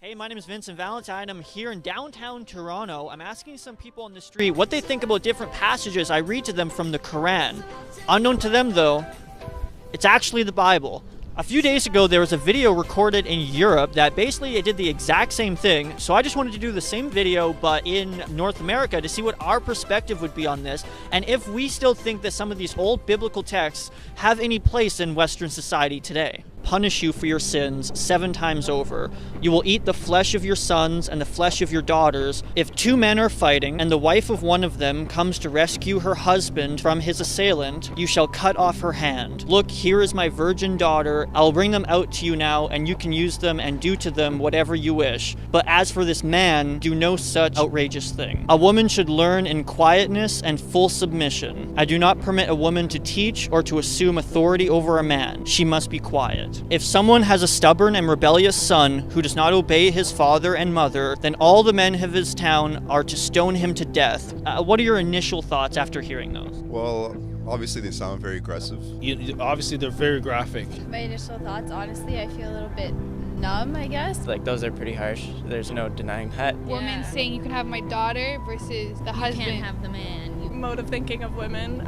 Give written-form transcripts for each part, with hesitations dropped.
Hey, my name is Vincent Valentine. I'm here in downtown Toronto. I'm asking some people on the street what they think about different passages I read to them from the Quran. Unknown to them, though, it's actually the Bible. A few days ago, there was a video recorded in Europe that basically it did the exact same thing. So I just wanted to do the same video, but in North America, to see what our perspective would be on this, and if we still think that some of these old biblical texts have any place in Western society today. Punish you for your sins 7 times over. You will eat the flesh of your sons and the flesh of your daughters. If 2 men are fighting, and the wife of one of them comes to rescue her husband from his assailant, you shall cut off her hand. Look, here is my virgin daughter. I'll bring them out to you now, and you can use them and do to them whatever you wish. But as for this man, do no such outrageous thing. A woman should learn in quietness and full submission. I do not permit a woman to teach or to assume authority over a man. She must be quiet. If someone has a stubborn and rebellious son who does not obey his father and mother, then all the men of his town are to stone him to death. What are your initial thoughts after hearing those? Well, obviously they sound very aggressive. Obviously they're very graphic. My initial thoughts, honestly, I feel a little bit numb, I guess. Like, those are pretty harsh. There's no denying that. Woman saying you can have my daughter versus the husband. You can't have the man. Mode of thinking of women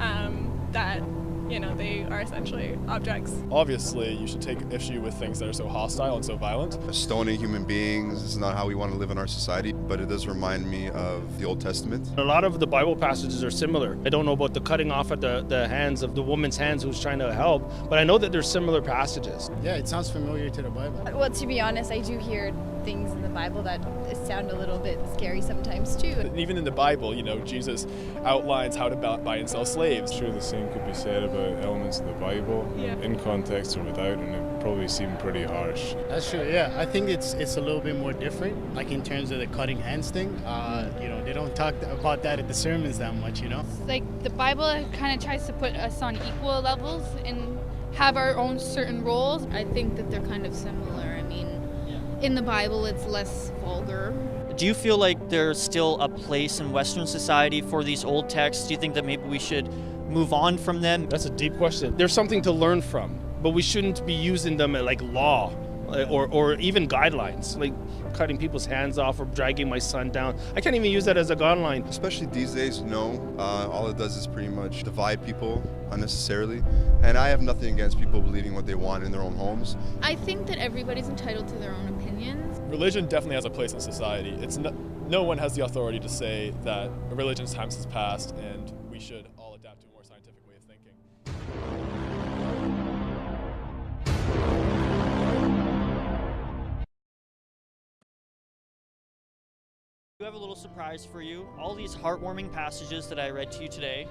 that, you know, they are essentially objects. Obviously, you should take issue with things that are so hostile and so violent. Stoning human beings is not how we want to live in our society, but it does remind me of the Old Testament. A lot of the Bible passages are similar. I don't know about the cutting off at the hands of the woman's hands who's trying to help, but I know that there's similar passages. Yeah, it sounds familiar to the Bible. Well, to be honest, I do hear things in the Bible that sound a little bit scary sometimes too. Even in the Bible, you know, Jesus outlines how to buy and sell slaves. Sure, the same could be said about elements of the Bible, in context or without, and it probably seemed pretty harsh. That's true, yeah. I think it's a little bit more different, like in terms of the cutting hands thing. You know, they don't talk about that at the sermons that much, you know? Like, the Bible kind of tries to put us on equal levels and have our own certain roles. I think that they're kind of similar. I mean, in the Bible, it's less vulgar. Do you feel like there's still a place in Western society for these old texts? Do you think that maybe we should move on from them? That's a deep question. There's something to learn from, but we shouldn't be using them like law or even guidelines, like cutting people's hands off or dragging my son down. I can't even use that as a guideline. Especially these days, no. All it does is pretty much divide people unnecessarily. And I have nothing against people believing what they want in their own homes. I think that everybody's entitled to their own opinions. Religion definitely has a place in society. No one has the authority to say that a religion's time has passed and we should all adapt to a more scientific way of thinking. I have a little surprise for you. All these heartwarming passages that I read to you today,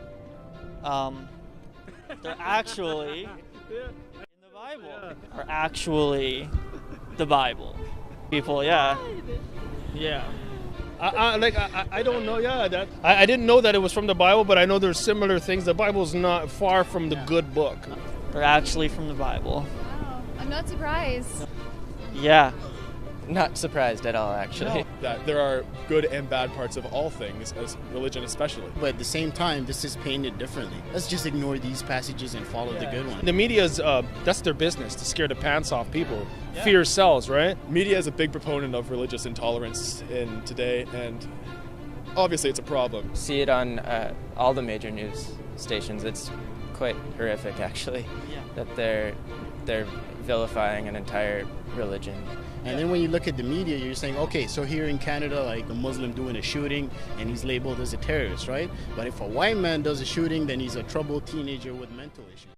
they're actually in the Bible. Are actually the Bible. People, yeah. I don't know. Yeah, I didn't know that it was from the Bible, but I know there's similar things. The Bible's not far from the good book. They're actually from the Bible. Wow, I'm not surprised. Yeah. Not surprised at all, actually. No. That there are good and bad parts of all things, as religion especially. But at the same time, this is painted differently. Let's just ignore these passages and follow the good one. The media's, that's their business, to scare the pants off people. Yeah. Fear sells, right? Media is a big proponent of religious intolerance in today, and obviously it's a problem. See it on all the major news stations. It's quite horrific, actually, that they're vilifying an entire religion. And then when you look at the media, you're saying, okay, so here in Canada, like a Muslim doing a shooting and he's labeled as a terrorist, right? But if a white man does a shooting, then he's a troubled teenager with mental issues.